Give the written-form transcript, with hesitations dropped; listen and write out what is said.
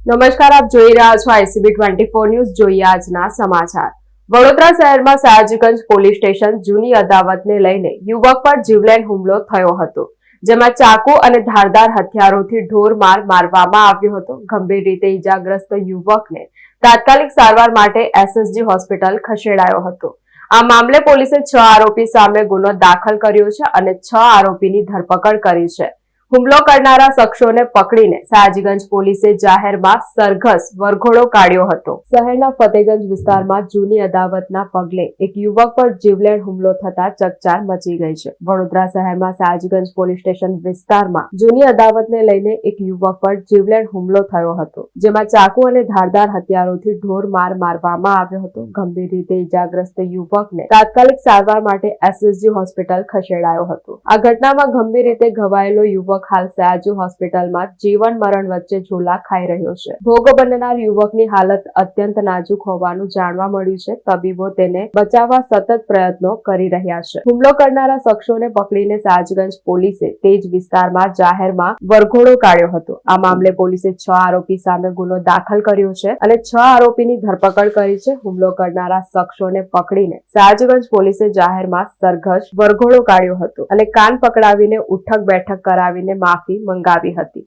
નમસ્કાર, આપ જોઈ રહ્યા છો ICB24 ન્યૂઝ. જોઈએ આજના સમાચાર. વડોદરા શહેરમાં સયાજીગંજ પોલીસ સ્ટેશન જૂની અદાવતને લઈને યુવક પર જીવલેણ હુમલો થયો હતો, જેમાં ચાકુ અને ધારદાર હથિયારોથી ઢોરમાર મારવામાં આવ્યો હતો. ગંભીર રીતે ઈજાગ્રસ્ત યુવકને તાત્કાલિક સારવાર માટે SSG હોસ્પિટલ ખસેડાયો હતો. આ મામલે પોલીસે 6 આરોપી સામે ગુનો દાખલ કર્યો છે અને 6 આરોપીની ધરપકડ કરી છે. હુમલો કરનારા શખ્સોને પકડીને સયાજીગંજ પોલીસે જાહેરમાં સરઘસ વરઘોડો કાઢ્યો હતો. શહેરના ફતેગંજ વિસ્તારમાં જૂની અદાવતના પગલે એક યુવક પર જીવલેણ હુમલો થતા ચકચાર મચી ગઈ છે. વડોદરા શહેરમાં સયાજીગંજ પોલીસ સ્ટેશન વિસ્તારમાં જૂની અદાવતને લઈને એક યુવક પર જીવલેણ હુમલો થયો હતો, જેમાં ચાકુ અને ધારદાર હથિયારોથી ઢોરમાર મારવામાં આવ્યો હતો. ગંભીર રીતે ઈજાગ્રસ્ત યુવકને તાત્કાલિક સારવાર માટે SSG હોસ્પિટલ ખસેડાયો હતો. આ ઘટનામાં ગંભીર રીતે ઘવાયેલો યુવક હાલ સયાજી હોસ્પિટલમાં જીવન મરણ વચ્ચે ઝોલા ખાઈ રહ્યો છે. ભોગ બનનાર યુવકની હાલત અત્યંત નાજુક હોવાનું જાણવા મળ્યું છે. તબીબો તેને બચાવવા સતત પ્રયત્નો કરી રહ્યા છે. હુમલો કરનારા શખ્સોને પકડીને સયાજીગંજ પોલીસે તેજ વિસ્તારમાં જાહેરમાં વરઘોડો કાઢ્યો હતો. આ મામલે પોલીસે 6 આરોપી સામે ગુનો દાખલ કર્યો છે અને 6 આરોપીની ધરપકડ કરી છે. હુમલો કરનારા શખ્સોને પકડીને સયાજીગંજ પોલીસે જાહેરમાં સરઘસ વરઘોડો કાઢ્યો હતો અને કાન પકડાવીને ઉઠક બેઠક કરાવીને માફી મંગાવી હતી.